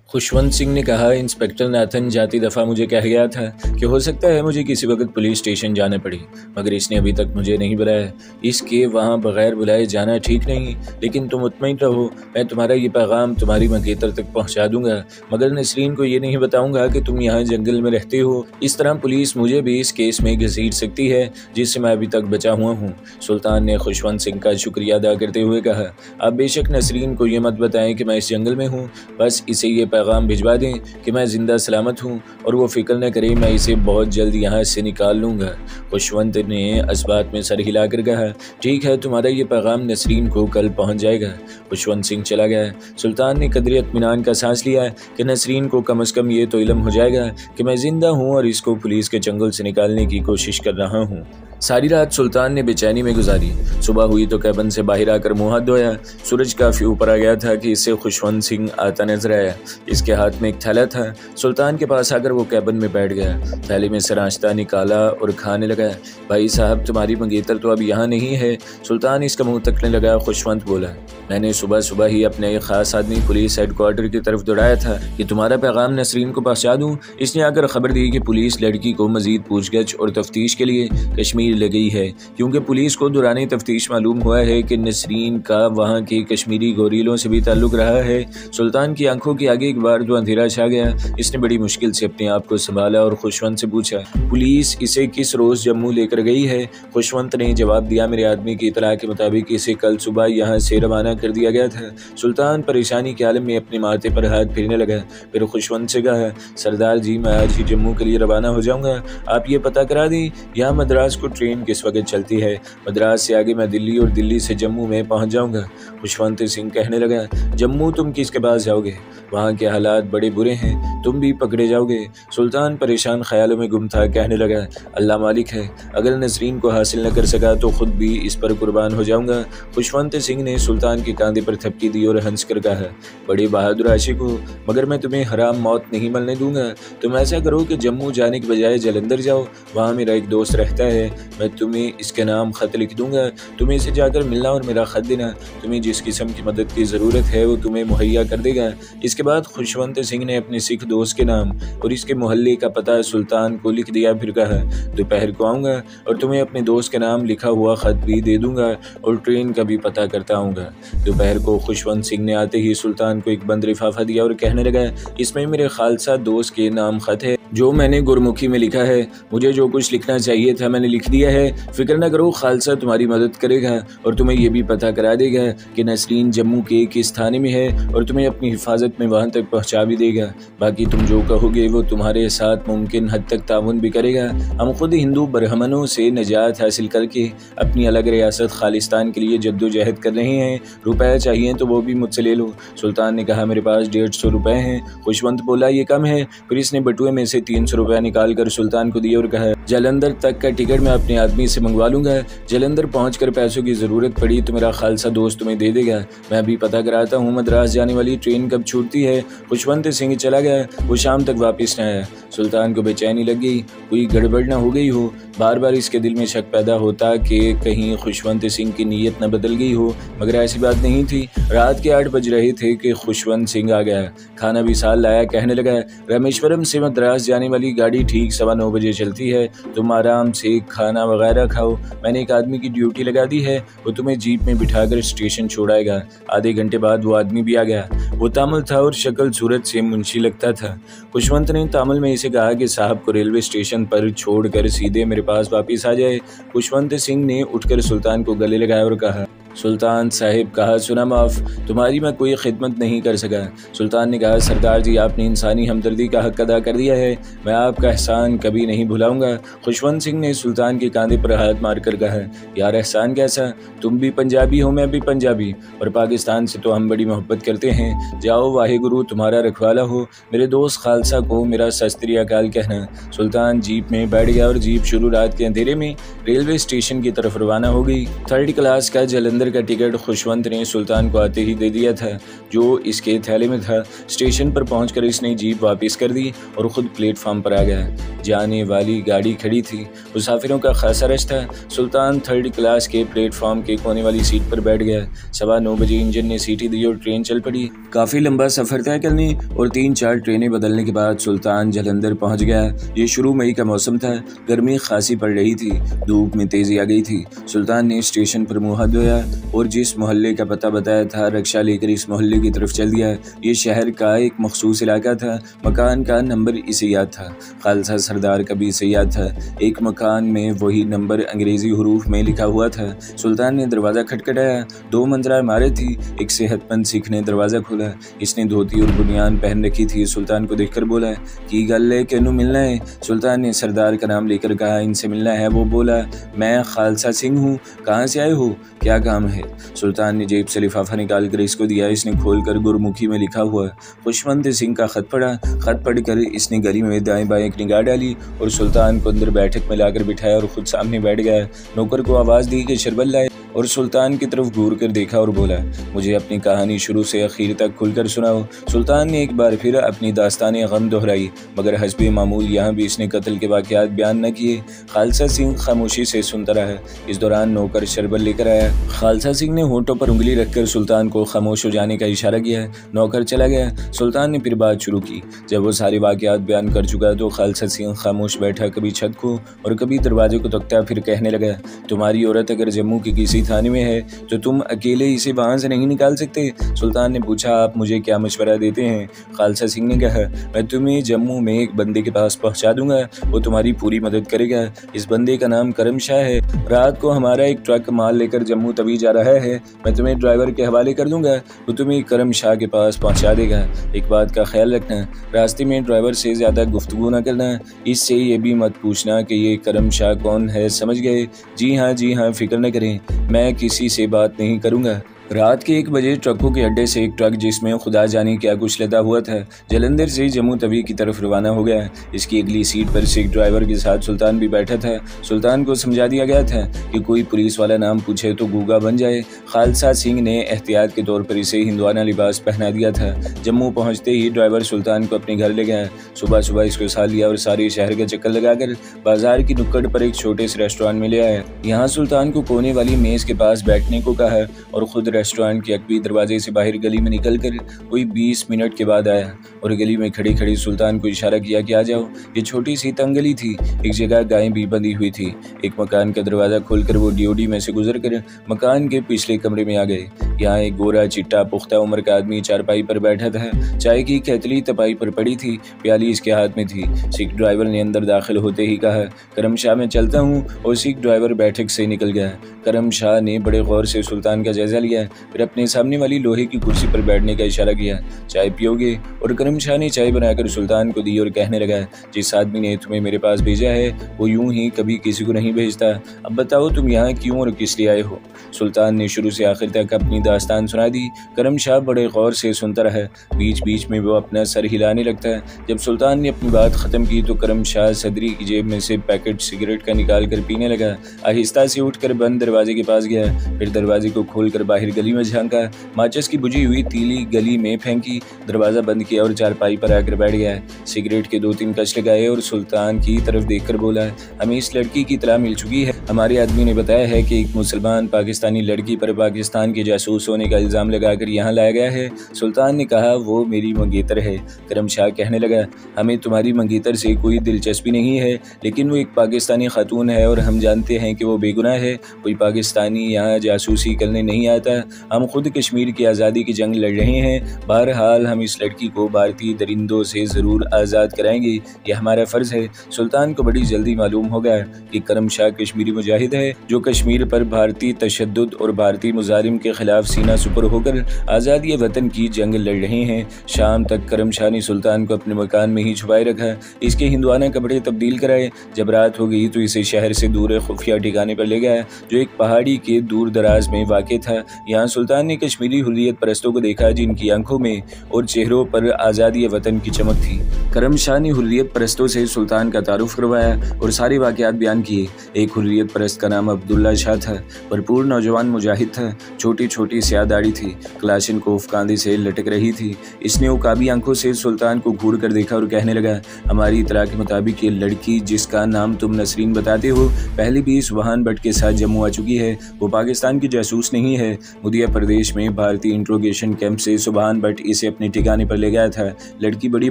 खुशवंत सिंह ने कहा, inspector Nathan जाती दफ़ा मुझे कह गया था कि हो सकता है मुझे किसी वक्त पुलिस स्टेशन जाना पड़े, मगर इसने अभी तक मुझे नहीं बुलाया। इसके वहाँ बगैर बुलाए जाना ठीक नहीं, लेकिन तुम मुतमईन रहो, मैं तुम्हारा ये पैगाम तुम्हारी मंगेतर तक पहुँचा दूंगा, मगर नसरीन को ये नहीं बताऊंगा कि तुम यहाँ जंगल में रहते हो। इस तरह पुलिस मुझे भी इस केस में घसीट सकती है जिससे मैं अभी तक बचा हुआ हूँ। सुल्तान ने खुशवंत सिंह का शुक्रिया अदा करते हुए कहा, आप बेशक नसरीन को ये मत बताएं कि मैं इस जंगल में हूँ, बस इसे ये पैगाम भिजवा दें कि मैं ज़िंदा सलामत हूँ और वो फिक्र न करे, मैं इसे बहुत जल्द यहाँ से निकाल लूँगा। खुशवंत ने इस बात में सर हिलाकर कहा, ठीक है, तुम्हारा ये पैगाम नसरीन को कल पहुँच जाएगा। खुशवंत सिंह चला गया। सुल्तान ने कदर इत्मीनान का सांस लिया कि नसरीन को कम अज़ कम ये तो इल्म हो जाएगा कि मैं ज़िंदा हूँ और इसको पुलिस के चंगुल से निकालने की कोशिश कर रहा हूँ। सारी रात सुल्तान ने बेचैनी में गुजारी। सुबह हुई तो कैबिन से बाहर आकर मुँह हाथ धोया। सूरज काफ़ी ऊपर आ गया था कि इससे खुशवंत सिंह आता नजर आया। इसके हाथ में एक थैला था। सुल्तान के पास आकर वो कैबिन में बैठ गया। थैले में से नाश्ता निकाला और खाने लगा। भाई साहब, तुम्हारी मंगेतर तो अब यहाँ नहीं है। सुल्तान इसका मुँह तकने लगा। खुशवंत बोला, मैंने सुबह सुबह ही अपने एक ख़ास आदमी पुलिस हेडक्वार्टर की तरफ दौड़ाया था कि तुम्हारा पैगाम नसरीन को पहुँचा दूँ। इसने आकर खबर दी कि पुलिस लड़की को मज़ीद पूछगछ और तफ्तीश के लिए कश्मीर ले गई है, क्योंकि पुलिस को दौरान तफ्तीश मालूम हुआ है कि नसरीन का वहाँ के कश्मीरी गोरीलों से भी ताल्लुक़ रहा है। सुल्तान की आंखों के आगे एक बार तो अंधेरा छा गया। इसने बड़ी मुश्किल से अपने आप को संभाला और खुशवंत से पूछा, पुलिस इसे किस रोज़ जम्मू लेकर गई है? खुशवंत ने जवाब दिया, मेरे आदमी की इतला के मुताबिक इसे कल सुबह यहाँ से रवाना कर दिया गया था। सुल्तान परेशानी के आलम में अपने माथे पर हाथ फेरने लगा। फिर खुशवंत से कहा, सरदार जी, मैं आज ही जम्मू के लिए रवाना हो जाऊँगा। आप ये पता करा दें यहाँ मद्रास को ट्रेन किस वक्त चलती है। मद्रास से आगे मैं दिल्ली और दिल्ली से जम्मू में पहुंच जाऊंगा। खुशवंत सिंह कहने लगा, जम्मू तुम किसके पास जाओगे? वहाँ के हालात बड़े बुरे हैं, तुम भी पकड़े जाओगे। सुल्तान परेशान ख्यालों में गुम था। कहने लगा, अल्लाह मालिक है, अगर नसरीन को हासिल न कर सका तो खुद भी इस पर कुर्बान हो जाऊंगा। खुशवंत सिंह ने सुल्तान के कांधे पर थपकी दी और हंस कर कहा, बड़े बहादुर आशिक हो, मगर मैं तुम्हें हराम मौत नहीं मरने दूंगा। तुम ऐसा करो कि जम्मू जाने के बजाय जलंधर जाओ, वहाँ मेरा एक दोस्त रहता है, मैं तुम्हें इसके नाम ख़त लिख दूंगा। तुम्हें इसे जाकर मिलना और मेरा ख़त देना। तुम्हें जिस किस्म की मदद की ज़रूरत है वो तुम्हें मुहैया कर देगा। इसके बाद खुशवंत सिंह ने अपने सिख दोस्त के नाम और इसके मोहल्ले का पता सुल्तान को लिख दिया। फिर कहा, दोपहर को आऊँगा और तुम्हें अपने दोस्त के नाम लिखा हुआ ख़त भी दे दूँगा और ट्रेन का भी पता करता आऊँगा। दोपहर को खुशवंत सिंह ने आते ही सुल्तान को एक बंद लिफाफा दिया और कहने लगा, इसमें मेरे खालसा दोस्त के नाम ख़त है जो मैंने गुरमुखी में लिखा है। मुझे जो कुछ लिखना चाहिए था मैंने लिख दिया है। फिक्र न करो, खालसा तुम्हारी मदद करेगा और तुम्हें यह भी पता करा देगा कि नसरीन जम्मू के किस थाने में है और तुम्हें अपनी हिफाजत में वहां तक पहुंचा भी देगा। बाकी तुम जो कहोगे वो तुम्हारे साथ मुमकिन हद तक ताउन भी करेगा। हम खुद हिंदू बरहमनों से निजात हासिल करके अपनी अलग रियासत खालिस्तान के लिए जद्दोजहद कर रहे हैं। रुपए चाहिए तो वो भी मुझसे ले लो। सुल्तान ने कहा, मेरे पास 150 रुपए हैं। खुशवंत बोला, ये कम है। फिर इसने बटुए में से 300 रुपया निकाल कर सुल्तान को दिए और कहा, जलंधर तक का टिकट मैं अपने आदमी से मंगवा लूंगा। जलंधर पहुंचकर पैसों की ज़रूरत पड़ी तो मेरा खालसा दोस्त तुम्हें दे देगा। मैं अभी पता कराता हूँ मद्रास जाने वाली ट्रेन कब छूटती है। खुशवंत सिंह चला गया। वो शाम तक वापस न आया। सुल्तान को बेचैनी लग गई, कोई गड़बड़ न हो गई हो। बार बार इसके दिल में शक पैदा होता कि कहीं खुशवंत सिंह की नीयत न बदल गई हो, मगर ऐसी बात नहीं थी। रात के 8 बज रहे थे कि खुशवंत सिंह आ गया। खाना भी साल लाया। कहने लगा, रामेश्वरम से मद्रास जाने वाली गाड़ी ठीक 9:15 बजे चलती है। तुम आराम से खाना वगैरह खाओ। मैंने एक आदमी की ड्यूटी लगा दी है, वो तुम्हें जीप में बिठाकर स्टेशन छोड़ाएगा। आधे घंटे बाद वो आदमी भी आ गया। वो तामिल था और शक्ल सूरत से मुंशी लगता था। खुशवंत ने तामिल में इसे कहा कि साहब को रेलवे स्टेशन पर छोड़कर सीधे मेरे पास वापस आ जाए। खुशवंत सिंह ने उठकर सुल्तान को गले लगाया और कहा, सुल्तान साहिब, कहा सुना माफ़, तुम्हारी मैं कोई खिदमत नहीं कर सका। सुल्तान ने कहा, सरदार जी, आपने इंसानी हमदर्दी का हक अदा कर दिया है, मैं आपका एहसान कभी नहीं भुलाऊंगा। खुशवंत सिंह ने सुल्तान के कांधे पर हाथ मारकर कहा, यार एहसान कैसा? तुम भी पंजाबी हो, मैं भी पंजाबी, और पाकिस्तान से तो हम बड़ी मोहब्बत करते हैं। जाओ, वाहे गुरु तुम्हारा रखवाला हो। मेरे दोस्त खालसा को मेरा सस्त्री अकाल कहना। सुल्तान जीप में बैठ गया और जीप शुरू रात के अंधेरे में रेलवे स्टेशन की तरफ रवाना हो गई। 3rd क्लास का जलंधर जलंधर का टिकट खुशवंत ने सुल्तान को आते ही दे दिया था, जो इसके थैले में था। स्टेशन पर पहुंचकर इसने जीप वापस कर दी और ख़ुद प्लेटफार्म पर आ गया। जाने वाली गाड़ी खड़ी थी, मुसाफिरों का खासा रश था। सुल्तान 3rd क्लास के प्लेटफार्म के कोने वाली सीट पर बैठ गया। 9:15 बजे इंजन ने सीटी दी और ट्रेन चल पड़ी। काफ़ी लंबा सफ़र तय करने और 3-4 ट्रेनें बदलने के बाद सुल्तान जलंधर पहुंच गया। ये शुरू मई का मौसम था, गर्मी खासी पड़ रही थी, धूप में तेज़ी आ गई थी। सुल्तान ने स्टेशन पर मुँह हाथ धोया और जिस मोहल्ले का पता बताया था रिक्शा लेकर इस मोहल्ले की तरफ चल दिया। ये शहर का एक मखसूस इलाका था। मकान का नंबर इसे याद था, खालसा सरदार का भी इसे याद था। एक मकान में वही नंबर अंग्रेजी हरूफ में लिखा हुआ था। सुल्तान ने दरवाज़ा खटखटाया। 2 मंजिला इमारत थी। एक सेहतमंद सिख ने दरवाज़ा खोला। इसने धोती और बुनियान पहन रखी थी। सुल्तान को देखकर बोला, की गल है, केनू मिलना है? सुल्तान ने सरदार का नाम लेकर कहा, इनसे मिलना है। वो बोला, मैं खालसा सिंह हूँ, कहाँ से आए हो, क्या काम है? सुल्तान ने जेब से लिफाफा निकाल कर इसको दिया। इसने खोलकर गुरमुखी में लिखा हुआ खुशवंत सिंह का खत पढ़ा। खत पढ़कर इसने गली में दाएं बाएं एक निगाह डाली और सुल्तान को अंदर बैठक में लाकर बिठाया और खुद सामने बैठ गया। नौकर को आवाज़ दी कि शरबत लाए और सुल्तान की तरफ घूर कर देखा और बोला, मुझे अपनी कहानी शुरू से आखिर तक खुलकर सुनाओ। सुल्तान ने एक बार फिर अपनी दास्तान गम दोहराई, मगर हस्बे मामूल यहाँ भी इसने कत्ल के वाक़यात बयान न किए। खालसा सिंह खामोशी से सुनता रहा। इस दौरान नौकर शरबत लेकर आया। खालसा सिंह ने होंठों पर उंगली रखकर सुल्तान को खामोश हो जाने का इशारा किया। नौकर चला गया। सुल्तान ने फिर बात शुरू की। जब वो सारे वाक़यात बयान कर चुका तो खालसा सिंह खामोश बैठा, कभी छत को और कभी दरवाजे को तकता। फिर कहने लगा, तुम्हारी औरत अगर जम्मू की किसी थाने में है तो तुम अकेले इसे वहाँ से नहीं निकाल सकते? सुल्तान ने पूछा, आप मुझे क्या मशवरा देते हैं? खालसा सिंह ने कहा, मैं तुम्हें जम्मू में एक बंदे के पास पहुँचा दूंगा, वो तुम्हारी पूरी मदद करेगा। इस बंदे का नाम करम शाह है। रात को हमारा एक ट्रक माल लेकर जम्मू तवी जा रहा है। मैं तुम्हें ड्राइवर के हवाले कर दूंगा, वो तुम्हें करम शाह के पास पहुँचा देगा। एक बात का ख्याल रखना, रास्ते में ड्राइवर से ज़्यादा गुफ्तगू न करना। इससे ये भी मत पूछना कि ये करम शाह कौन है, समझ गए? जी हाँ, फिक्र न करें, मैं किसी से बात नहीं करूँगा। रात के 1 बजे ट्रकों के अड्डे से एक ट्रक, जिसमें खुदा जाने क्या कुछ लदा हुआ था, जलंधर से जम्मू तवी की तरफ रवाना हो गया। इसकी अगली सीट पर सिख ड्राइवर के साथ सुल्तान भी बैठा था। सुल्तान को समझा दिया गया था कि कोई पुलिस वाला नाम पूछे तो गूंगा बन जाए। खालसा सिंह ने एहतियात के तौर पर इसे हिंदुआना लिबास पहना दिया था। जम्मू पहुँचते ही ड्राइवर सुल्तान को अपने घर ले गया। सुबह इसको साथ लिया और सारे शहर का चक्कर लगाकर बाजार की नुक्कड़ पर एक छोटे से रेस्टोरेंट में ले आया। यहाँ सुल्तान को कोने वाली मेज़ के पास बैठने को कहा और खुद रेस्टोरेंट के अकबी दरवाजे से बाहर गली में निकलकर कोई 20 मिनट के बाद आया और गली में खड़ी सुल्तान को इशारा किया कि आ जाओ। ये छोटी सी तंग गली थी। एक जगह गायें भी बंधी हुई थी। एक मकान का दरवाज़ा खोलकर वो ड्योडी में से गुजर कर मकान के पिछले कमरे में आ गए। यहाँ एक गोरा चिट्टा पुख्ता उम्र का आदमी चारपाई पर बैठा था। चाय की केतली तपाई पर पड़ी थी, प्याली इसके हाथ में थी। सिख ड्राइवर ने अंदर दाखिल होते ही कहा, करम शाह मैं चलता हूँ, और सिख ड्राइवर बैठक से निकल गया। करम शाह ने बड़े गौर से सुल्तान का जायजा लिया, फिर अपने सामने वाली लोहे की कुर्सी पर बैठने का इशारा किया। चाय पियोगे? और करम शाह ने चाय बनाकर सुल्तान को दी और कहने लगा, जिस आदमी ने तुम्हें मेरे पास भेजा है वो यूं ही कभी किसी को नहीं भेजता। अब बताओ तुम यहाँ क्यों और किस लिए आए हो? सुल्तान ने शुरू से आखिर तक अपनी दास्तान सुना दी। करम शाह बड़े गौर से सुनता रहा। बीच बीच में वो अपना सर हिलाने लगता है। जब सुल्तान ने अपनी बात ख़त्म की तो करम शाह सदरी की जेब में से पैकेट सिगरेट का निकाल कर पीने लगा। आहिस्ता से उठकर बंद दरवाजे के पास गया, फिर दरवाजे को खोलकर बाहर गली में झांका। माचिस की बुझी हुई तीली गली में फेंकी, दरवाज़ा बंद किया और चारपाई पर आकर बैठ गया। सिगरेट के 2-3 कश लगाए और सुल्तान की तरफ देखकर बोला, हमें इस लड़की की इत्तला मिल चुकी है। हमारे आदमी ने बताया है कि एक मुसलमान पाकिस्तानी लड़की पर पाकिस्तान के जासूस होने का इल्ज़ाम लगाकर यहाँ लाया गया है। सुल्तान ने कहा, वो मेरी मंगेतर है। करम शाह कहने लगा, हमें तुम्हारी मंगेतर से कोई दिलचस्पी नहीं है, लेकिन वो एक पाकिस्तानी खातून है और हम जानते हैं कि वो बेगुनाह है। कोई पाकिस्तानी यहाँ जासूसी करने नहीं आता। हम खुद कश्मीर की आज़ादी की जंग लड़ रहे हैं। बहरहाल हम इस लड़की को भारतीय दरिंदों से ज़रूर आज़ाद कराएंगे, यह हमारा फ़र्ज़ है। सुल्तान को बड़ी जल्दी मालूम हो गया कि करम शाह कश्मीरी मुजाहिद है जो कश्मीर पर भारतीय तशद्दुद और भारतीय मुजारिम के खिलाफ सीना सुपर होकर आज़ादी वतन की जंग लड़ रहे हैं। शाम तक करम शाह ने सुल्तान को अपने मकान में ही छुपाए रखा, इसके हिंदुआना कपड़े तब्दील कराए। जब रात हो गई तो इसे शहर से दूर खुफिया ठिकाने पर ले गया जो एक पहाड़ी के दूर दराज में वाक़ था। यहाँ सुल्तान ने कश्मीरी हुर्रियत परस्तों को देखा जिनकी आंखों में और चेहरों पर आज़ादी वतन की चमक थी। करम शाह ने हुर्रियत परस्तों से सुल्तान का तारुफ करवाया और सारे वाक़यात बयान किए। एक हुर्रियत परस्त का नाम अब्दुल्ला शाह था, भरपूर नौजवान मुजाहिद था, छोटी छोटी स्याह दाढ़ी थी, क्लाशिनकोफ कांधे से लटक रही थी। इसने उकाबी आंखों से सुल्तान को घूर कर देखा और कहने लगा, हमारी इतला के मुताबिक ये लड़की जिसका नाम तुम नसरीन बताते हो पहले भी सुभान भट्ट के साथ जम्मू आ चुकी है। वो पाकिस्तान की जासूस नहीं है। मुदिया प्रदेश में भारतीय इंट्रोगेशन कैंप से सुभान भट्ट इसे अपने ठिकाने पर ले गया था। लड़की बड़ी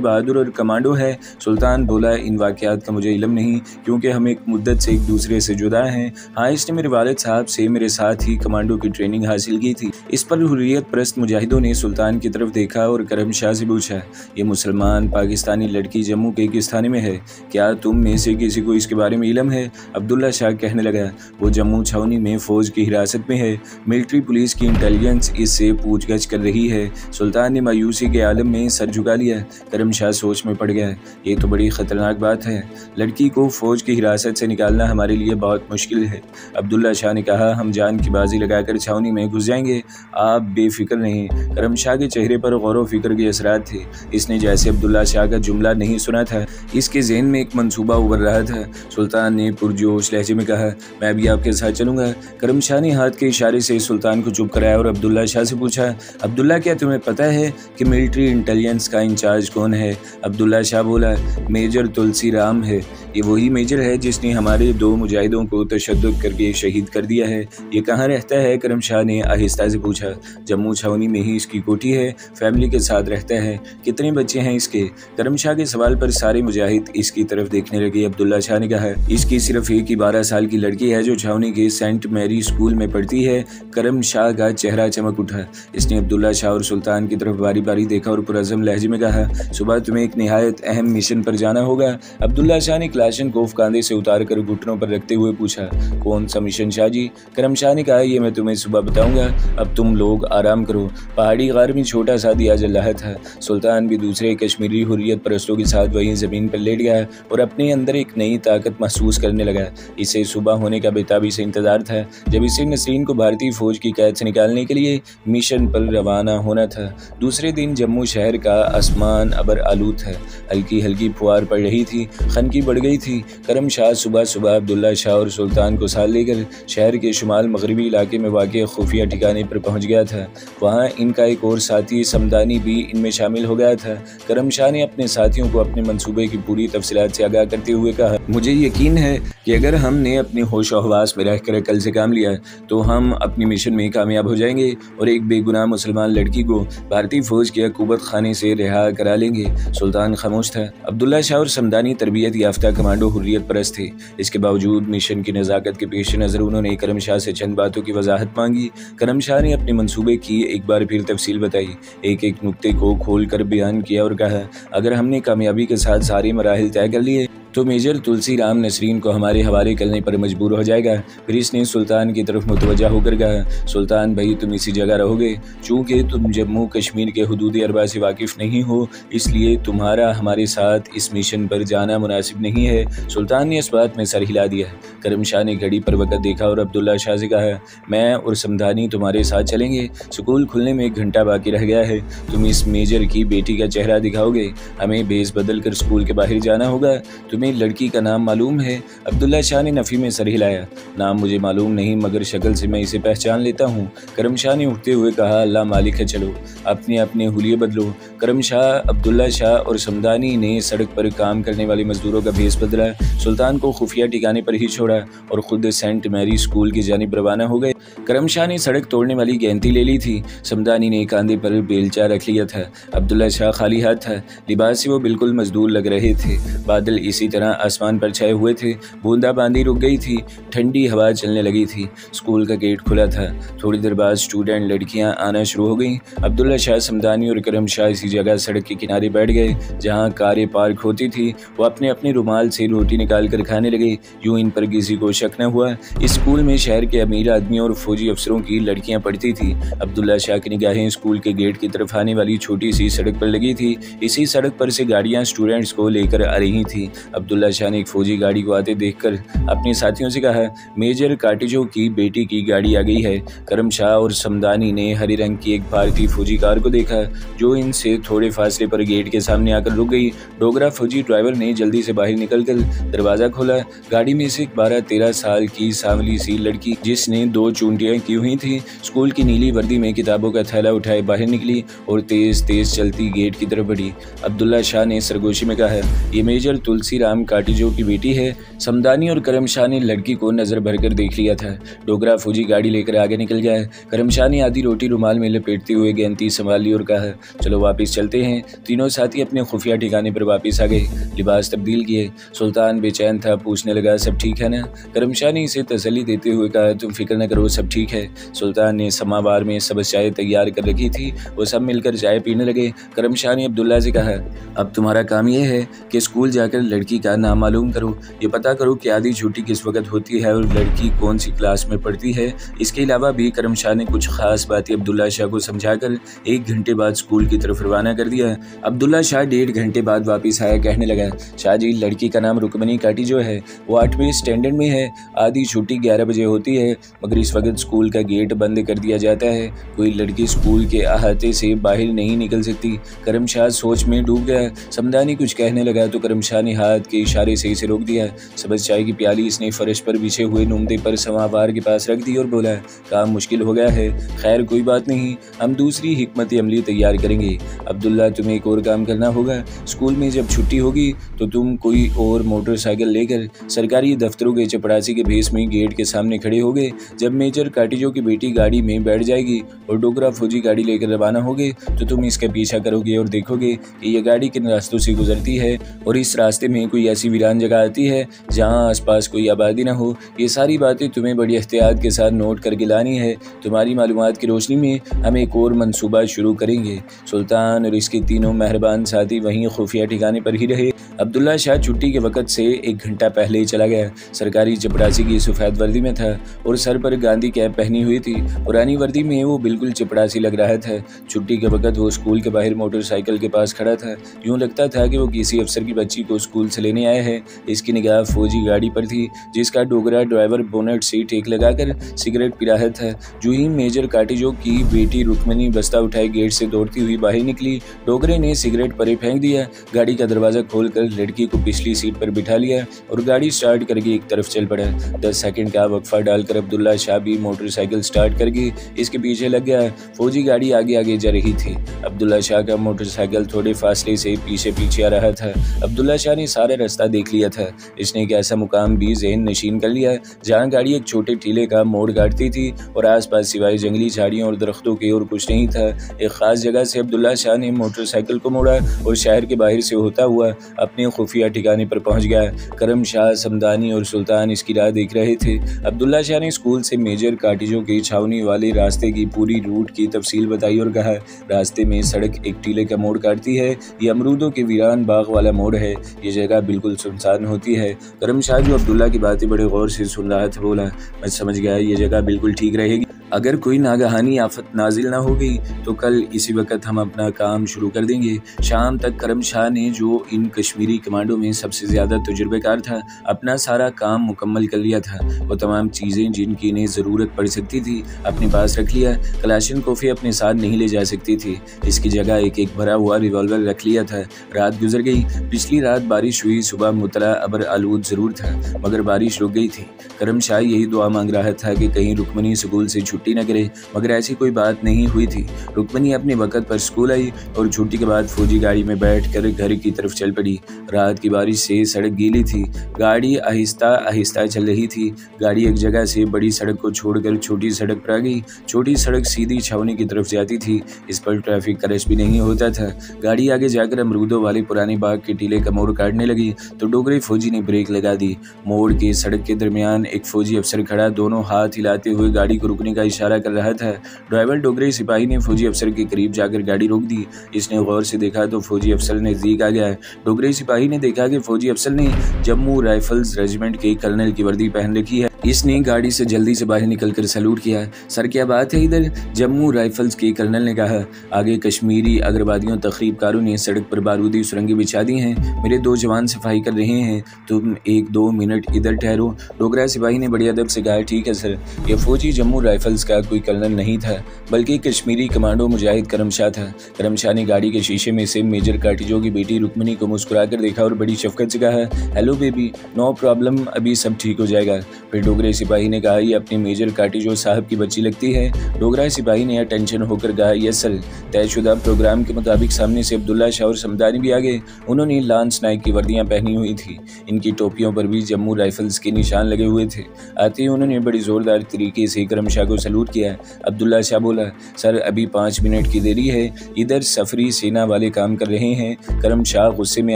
बहादुर और कमांडो है। सुल्तान बोला, इन वाक़यात का मुझे इल्म नहीं क्योंकि हम एक मुद्दत से एक दूसरे से जुदा हैं। हाँ, इसने मेरे वालिद साहब से मेरे साथ ही कमांडो की ट्रेनिंग हासिल की थी। इस पर हुर्रियत परस्त मुजाहिदों ने सुल्तान की तरफ देखा और करम शाह से पूछा, ये मुसलमान पाकिस्तानी लड़की जम्मू के किस थाने में है? क्या तुम में से किसी को इसके बारे में इल्म है? अब्दुल्ला शाह कहने लगा, वो जम्मू छावनी में फौज की हिरासत में है। मिलिट्री पुलिस की इंटेलिजेंस इससे पूछगछ कर रही है। सुल्तान ने मायूसी के आलम में सर झुका लिया। करम शाह सोच में पड़ गया, ये तो बड़ी खतरनाक बात है। लड़की को फौज की हिरासत से निकालना हमारे लिए बहुत मुश्किल है। अब्दुल्ला शाह ने कहा, हम जान की बाजी लगाकर छावनी में घुस जाएंगे, आप बेफिक्र नहीं। करम शाह के चेहरे पर गौर व फिक्र के असरात थे। इसने जैसे अब्दुल्ला शाह का जुमला नहीं सुना था, इसके ज़हन में एक मंसूबा उभर रहा था। सुल्तान ने पुरजोश लहजे में कहा, मैं भी आपके साथ चलूंगा। करम शाह ने हाथ के इशारे से सुल्तान को चुप कराया और अब्दुल्ला शाह से पूछा, अब्दुल्ला क्या तुम्हें पता है कि मिलिट्री इंटेलिजेंस का इंचार्ज कौन है? अब्दुल्ला शाह बोला, मेजर तुलसी राम है। ये वही मेजर है जिसने हमारे 2 मुजाहिदों को तशद्दुद करके शहीद कर दिया है। ये कहाँ रहता है? करम शाह ने आहिस्ता से पूछा। जम्मू छावनी में ही इसकी कोठी है, फैमिली के साथ रहता है। कितने बच्चे हैं इसके? करम शाह के सवाल पर सारे मुजाहिद इसकी तरफ देखने लगे। अब्दुल्ला शाह ने कहा, इसकी सिर्फ एक ही 12 साल की लड़की है जो छावनी के सेंट मैरी स्कूल में पढ़ती है। करम शाह का चेहरा चमक उठा। इसने अब्दुल्ला शाह और सुल्तान की तरफ बारी बारी देखा और पुरअज़म लहजे में कहा, सुबह तुम्हें एक निहायत अहम मिशन पर जाना होगा। अब्दुल्ला शाह ने क्लाशिनकोफ कांधे से उतार कर घुटनों पर रखते हुए पूछा, कौन सा मिशन शाह जी? करम शाह ने कहा, ये मैं तुम्हें सुबह बताऊंगा, अब तुम लोग आराम करो। पहाड़ी गार में छोटा सा दिया जल रहा था। सुल्तान भी दूसरे कश्मीरी हुर्रियत परस्तों के साथ वहीं ज़मीन पर लेट गया और अपने अंदर एक नई ताकत महसूस करने लगा। इसे सुबह होने का बेताबी से इंतजार था जब इसे नसरीन को भारतीय फौज की कैद से निकालने के लिए मिशन पर रवाना होना था। दूसरे दिन जम्मू शहर का आसमान अबर आलूद था। हल्की हल्की फुहार पड़ रही थी, खनकी बढ़ गई थी। करम शाह सुबह सुबह अब्दुल्ला शाह और सुल्तान को साथ लेकर शहर के शुमाल मगरबी इलाके में वाक़ खुफिया ठिकाने पर पहुंच गया था। वहां इनका एक और साथी समदानी भी इनमें शामिल हो गया था। करम शाह ने अपने साथियों को अपने मंसूबे की पूरी तफसीलात से आगाह करते हुए कहा, मुझे यकीन है कि अगर हमने अपने होश और हवास में रहकर अकल से काम लिया तो हम अपनी मिशन में कामयाब हो जाएंगे और एक बेगुनाह मुसलमान लड़की को भारतीय फौज के अकूबत खाने से रिहा करा लेंगे। सुल्तान खामोश था। अब्दुल्ला शाह और समदानी तरबियत याफ्ता कमांडो हुर्रियत परस्त थे। इसके बावजूद मिशन की नज़ाकत के पेश नज़र उन्होंने करम शाह से चंद बातों की वजाहत मांगी। करम शाह ने अपने मंसूबे की एक बार फिर तफसील बताई, एक एक नुक्ते को खोल कर बयान किया और कहा, अगर हमने कामयाबी के साथ सारे मराहिल तय कर लिए तो मेजर तुलसी राम नसरीन को हमारे हवाले करने पर मजबूर हो जाएगा। फिर इसने सुल्तान की तरफ मुतवज्जा होकर कहा, सुल्तान भाई तुम इसी जगह रहोगे। चूँकि तुम जम्मू कश्मीर के हुदूद अरबा से वाकिफ़ नहीं हो, इसलिए तुम्हारा हमारे साथ इस मिशन पर जाना मुनासिब नहीं है। सुल्तान ने इस बात में सर हिला दिया। करम शाह ने घड़ी पर वक़्त देखा और अब्दुल्ला शाह से कहा, मैं और समदानी तुम्हारे साथ चलेंगे। स्कूल खुलने में 1 घंटा बाकी रह गया है। तुम इस मेजर की बेटी का चेहरा दिखाओगे। हमें बेस बदल कर स्कूल के बाहर जाना होगा। तुम्हें लड़की का नाम मालूम है? अब्दुल्ला शाह ने नफ़ी में सर हिलाया। नाम मुझे मालूम नहीं, मगर शक्ल से मैं इसे पहचान लेता हूँ। करम शाह ने उठते हुए कहा, अल्लाह मालिक है, चलो अपने अपने हुलिये बदलो। करम शाह, अब्दुल्ला शाह और समदानी ने सड़क पर काम करने वाले मजदूरों का भेस बदला, सुल्तान को खुफिया ठिकाने पर ही छोड़ा और खुद सेंट मैरी स्कूल की जानिब रवाना हो गए। करम शाह ने सड़क तोड़ने वाली गेंती ले ली थी। समदानी ने कांधे पर बेलचा रख लिया था। अब्दुल्ला शाह खाली हाथ था। लिबास से वो बिल्कुल मजदूर लग रहे थे। बादल इसी तरह आसमान पर छाए हुए थे। बूंदाबांदी रुक गई थी, ठंडी हवा चलने लगी थी। स्कूल का गेट खुला था। थोड़ी देर बाद स्टूडेंट लड़कियां आना शुरू हो गईं। अब्दुल्ला शाह, समदानी और करम शाह इसी जगह सड़क के किनारे बैठ गए जहां कारें पार्क होती थी। वो अपने अपने रुमाल से रोटी निकाल कर खाने लगे। यूं इन पर किसी को शक न हुआ। इस स्कूल में शहर के अमीर आदमियों और फौजी अफसरों की लड़कियां पढ़ती थी। अब्दुल्ला शाह की निगाहें स्कूल के गेट की तरफ आने वाली छोटी सी सड़क पर लगी थी। इसी सड़क पर से गाड़ियां स्टूडेंट्स को लेकर आ रही थी। अब्दुल्ला शाह ने एक फौजी गाड़ी को आते देखकर अपने साथियों से कहा, मेजर काटिजो की बेटी की गाड़ी आ गई है। करम शाह और समदानी ने हरे रंग की एक भारतीय फौजी कार को देखा जो इनसे थोड़े फासले पर गेट के सामने आकर रुक गई। डोगरा फौजी ड्राइवर ने जल्दी से बाहर निकलकर दरवाजा खोला। गाड़ी में से एक 12-13 साल की सांवली सी लड़की, जिसने 2 चूंटियां की हुई थी, स्कूल की नीली वर्दी में किताबों का थैला उठाए बाहर निकली और तेज तेज चलती गेट की तरफ बढ़ी। अब्दुल्ला शाह ने सरगोशी में कहा, ये मेजर तुलसी राम काटिजो की बेटी है। समदानी और करम शाह ने लड़की को नजर भरकर देख लिया था। डोगरा फौजी गाड़ी लेकर आगे निकल गया। करम शाह ने आधी रोटी रुमाल में लपेटते हुए गेंती संभाल ली और कहा, चलो वापस चलते हैं। तीनों साथी अपने खुफिया ठिकाने पर वापस आ गए, लिबास तब्दील किए। सुल्तान बेचैन था, पूछने लगा, सब ठीक है ना? करम शाह ने इसे तसल्ली देते हुए कहा, तुम फिक्र न करो, सब ठीक है। सुल्तान ने समावार में सबज चाय तैयार कर रखी थी। वो सब मिलकर चाय पीने लगे। करम शाह ने अब्दुल्ला से कहा, अब तुम्हारा काम यह है कि स्कूल जाकर लड़की का नाम मालूम करो। ये पता करो कि आधी छुट्टी किस वक्त होती है और लड़की कौन सी क्लास में पढ़ती है। इसके अलावा भी करम शाह ने कुछ खास बातें अब्दुल्ला शाह को समझाकर 1 घंटे बाद स्कूल की तरफ रवाना कर दिया। अब्दुल्ला शाह 1.5 घंटे बाद वापस आया, कहने लगा, शाह जी, लड़की का नाम रुकमनी काटिजो है। वो 8वें स्टैंडर्ड में है। आधी छुट्टी 11 बजे होती है, मगर इस वक्त स्कूल का गेट बंद कर दिया जाता है। कोई लड़की स्कूल के अहाते से बाहर नहीं निकल सकती। करम शाह सोच में डूब गया। समदानी कुछ कहने लगा तो करम शाह ने हाथ के इशारे से इसे रोक दिया। सबज चाय की प्याली इसने फर्श पर बिछे हुए नुमदे पर समावार के पास रख दी और बोला, काम मुश्किल हो गया है। खैर कोई बात नहीं, हम दूसरी हिकमत अमली तैयार करेंगे। अब्दुल्ला, तुम्हें एक और काम करना होगा। स्कूल में जब छुट्टी होगी तो तुम कोई और मोटरसाइकिल लेकर सरकारी दफ्तरों के चपरासी के भेस में गेट के सामने खड़े होगे। जब मेजर काटिजो की बेटी गाड़ी में बैठ जाएगी और डोगरा फौजी गाड़ी लेकर रवाना होगे तो तुम इसका पीछा करोगे और देखोगे कि यह गाड़ी किन रास्तों से गुजरती है और इस रास्ते में कोई ऐसी वीरान जगह आती है जहां आसपास कोई आबादी न हो। ये सारी बातें तुम्हें बड़ी एहतियात के साथ नोट करके लानी है। तुम्हारी मालूमात की रोशनी में हम एक और मंसूबा शुरू करेंगे। सुल्तान और इसके तीनों मेहरबान साथी वहीं खुफिया ठिकाने पर ही रहे। अब्दुल्ला शाह छुट्टी के वक्त से 1 घंटा पहले ही चला गया। सरकारी चपरासी की सफ़ेद वर्दी में था और सर पर गांधी कैप पहनी हुई थी। पुरानी वर्दी में वो बिल्कुल चपरासी लग रहा था। छुट्टी के वक्त वो स्कूल के बाहर मोटरसाइकिल के पास खड़ा था। यूँ लगता था कि वो किसी अफसर की बच्ची को स्कूल से लेने आया है। इसकी निगाह फौजी गाड़ी पर थी जिसका डोगरा ड्राइवर बोनेट से टेक लगाकर सिगरेट पी रहा था। जो ही मेजर काटिजो की बेटी रुकमनी बस्ता उठाए गेट से दौड़ती हुई बाहर निकली, डोगरे ने सिगरेट परे फेंक दिया, गाड़ी का दरवाजा खोलकर लड़की को पिछली सीट पर बिठा लिया और गाड़ी स्टार्ट करके एक तरफ चल पड़ा। 10 सेकंड का वक्फा डालकर अब्दुल्ला शाह भी मोटरसाइकिल स्टार्ट करके इसके पीछे लग गया। फौजी गाड़ी आगे आगे जा रही थी। अब्दुल्ला शाह का मोटरसाइकिल थोड़े फासले से पीछे पीछे आ रहा था। अब्दुल्ला शाह ने सारा रास्ता देख लिया था। इसने एक ऐसा मुकाम भी ज़हन नशीन कर लिया जहाँ गाड़ी एक छोटे टीले का मोड़ काटती थी और आसपास सिवाय जंगली झाड़ियों और दरख्तों के और कुछ नहीं था। एक खास जगह से अब्दुल्ला शाह ने मोटरसाइकिल को मोड़ा और शहर के बाहर से होता हुआ अपने खुफिया ठिकाने पर पहुंच गया। करम शाह, समदानी और सुल्तान इसकी राह देख रहे थे। अब्दुल्ला शाह ने स्कूल से मेजर काटिजो की छावनी वाले रास्ते की पूरी रूट की तफसील बताई और कहा, रास्ते में सड़क एक टीले का मोड़ काटती है। ये अमरूदों के वीरान बाग वाला मोड़ है। ये जगह बिल्कुल सुनसान होती है। करम शाह जो अब्दुल्ला की बातें बड़े गौर से सुन रहा था बोला, मैं समझ गया, ये जगह बिल्कुल ठीक रहेगी। अगर कोई नागहानी आफत नाजिल ना हो गई तो कल इसी वक्त हम अपना काम शुरू कर देंगे। शाम तक करम शाह ने, जो इन कश्मीरी कमांडो में सबसे ज़्यादा तजुर्बेकार था, अपना सारा काम मुकम्मल कर लिया था। वो तमाम चीज़ें जिनकी इन्हें ज़रूरत पड़ सकती थी अपने पास रख लिया। कलाशिनकोफ़ अपने साथ नहीं ले जा सकती थी। इसकी जगह एक भरा हुआ रिवॉल्वर रख लिया था। रात गुजर गई। पिछली रात बारिश हुई। सुबह मुतला अबर आलूद ज़रूर था मगर बारिश रुक गई थी। करम शाह यही दुआ मांग रहा था कि कहीं रुकमनी स्कूल से छुट्टी न करे, मगर ऐसी कोई बात नहीं हुई थी। रुक्मिनी अपने वक़्त पर स्कूल आई और छुट्टी के बाद फौजी गाड़ी में बैठकर घर की तरफ चल पड़ी। रात की बारिश से सड़क गीली थी, गाड़ी आहिस्ता आहिस्ता चल रही थी। गाड़ी एक जगह से बड़ी सड़क को छोड़कर छोटी सड़क पर आ गई। छोटी सड़क सीधी छावनी की तरफ जाती थी, इस पर ट्रैफिक का रश भी नहीं होता था। गाड़ी आगे जाकर अमरूदों वाले पुराने बाग के टीले का मोड़ काटने लगी तो डोगरे फौजी ने ब्रेक लगा दी। मोड़ के सड़क के दरमियान एक फौजी अफसर खड़ा दोनों हाथ हिलाते हुए गाड़ी को रुकने का इशारा कर रहा था। ड्राइवर डोगरे सिपाही ने फौजी अफसर के करीब जाकर गाड़ी रोक दी। इसने गौर से देखा तो फौजी अफसर नजदीक आ गया। डोगरे सिपाही ने देखा कि फौजी अफसर ने जम्मू राइफल्स रेजिमेंट के कर्नल की वर्दी पहन रखी है। इसने गाड़ी से जल्दी से बाहर निकलकर सैल्यूट किया। सर क्या बात है इधर? जम्मू राइफल्स के कर्नल ने कहा। आगे कश्मीरी अगरवादियों तखरीबकारों ने सड़क पर बारूदी सुरंगें बिछा दी हैं। मेरे 2 जवान सफाई कर रहे हैं, तुम 1-2 मिनट इधर ठहरो। डोगरा सिपाही ने बड़े अदब से कहा, ठीक है सर। यह फौजी जम्मू राइफल्स का कोई कर्नल नहीं था, बल्कि कश्मीरी कमांडो मुजाहिद करमशाह था। करमशाह ने गाड़ी के शीशे में से मेजर काटिजो की बेटी रुक्मिनी को मुस्कुराकर देखा और बड़ी शफकत से कहा, हेलो बेबी, नो प्रॉब्लम, अभी सब ठीक हो जाएगा। फिर डोगरे सिपाही ने कहा, ये अपने मेजर काटिजो साहब की बच्ची लगती है। डोगरा सिपाही ने अटेंशन होकर कहा, यस सर। तयशुदा प्रोग्राम के मुताबिक सामने से अब्दुल्ला शाह और समदानी भी आ गए। उन्होंने लांस नाइक की वर्दियां पहनी हुई थी। इनकी टोपियों पर भी जम्मू राइफल्स के निशान लगे हुए थे। आते ही उन्होंने बड़ी जोरदार तरीके से करमशाह को सैल्यूट किया। अब्दुल्ला शाह बोला, सर अभी 5 मिनट की देरी है, इधर सफरी सेना वाले काम कर रहे हैं। करमशाह गुस्से में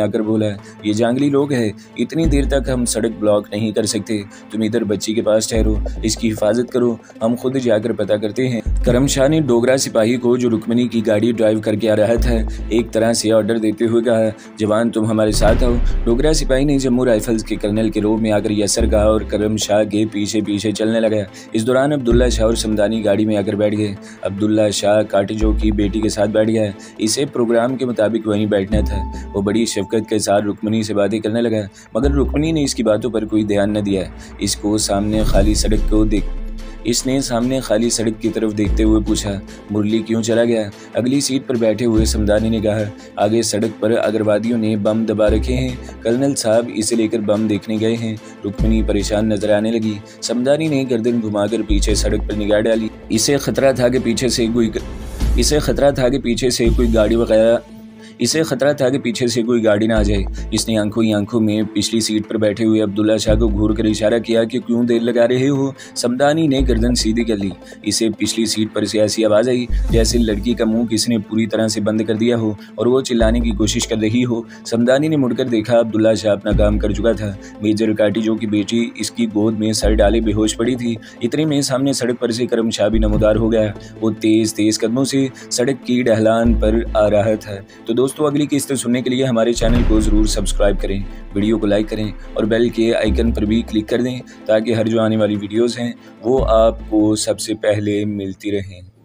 आकर बोला, ये जांगली लोग हैं, इतनी देर तक हम सड़क ब्लॉक नहीं कर सकते। तुम इधर बच्ची के पास ठहरो, इसकी हिफाजत करो, हम खुद जाकर पता करते हैं। करमशाह ने डोगरा सिपाही को, जो रुक्मिनी की गाड़ी ड्राइव करके आ रहा था, एक तरह से ऑर्डर देते हुए कहा, जवान तुम हमारे साथ आओ। डोगरा सिपाही ने जम्मू राइफल्स के कर्नल के रोब में आकर यसर कहा और करमशाह के पीछे पीछे चलने लगा। इस दौरान अब्दुल्ला शाह और समदानी गाड़ी में आकर बैठ गए। अब्दुल्ला शाह काटिजो की बेटी के साथ बैठ गया। इसे प्रोग्राम के मुताबिक वहीं बैठना था। वो बड़ी शफकत के साथ रुक्मिनी से बातें करने लगा, मगर रुक्मिनी ने इसकी बातों पर कोई ध्यान न दिया। इसने सामने खाली सड़क की तरफ देखते हुए पूछा, मुरली क्यों चला गया? अगली सीट पर बैठे हुए समदानी ने कहा, आगे सड़क पर अगरवादियों ने बम दबा रखे हैं, कर्नल साहब इसे लेकर बम देखने गए हैं। रुक्मिनी परेशान नजर आने लगी। समदानी ने गर्दन घुमाकर पीछे सड़क पर निगाह डाली। इसे खतरा था कि पीछे से कोई गाड़ी ना आ जाए। इसने आंखों ही आंखों में पिछली सीट पर बैठे हुए अब्दुल्ला शाह को घूर कर इशारा किया कि क्यों देर लगा रहे हो। समदानी ने गर्दन सीधी कर ली। इसे पिछली सीट पर से ऐसी आवाज़ आई जैसे लड़की का मुंह किसी ने पूरी तरह से बंद कर दिया हो और वो चिल्लाने की कोशिश कर रही हो। समदानी ने मुड़कर देखा, अब्दुल्ला शाह अपना काम कर चुका था। मेजर काटिजो की बेटी इसकी गोद में सर डाले बेहोश पड़ी थी। इतने में सामने सड़क पर से करमशाह भी नमूदार हो गया। वो तेज तेज कदमों से सड़क की ढलान पर आ रहा था। तो दोस्तों, अगली किस्त सुनने के लिए हमारे चैनल को ज़रूर सब्सक्राइब करें, वीडियो को लाइक करें और बेल के आइकन पर भी क्लिक कर दें ताकि हर जो आने वाली वीडियोज़ हैं वो आपको सबसे पहले मिलती रहें।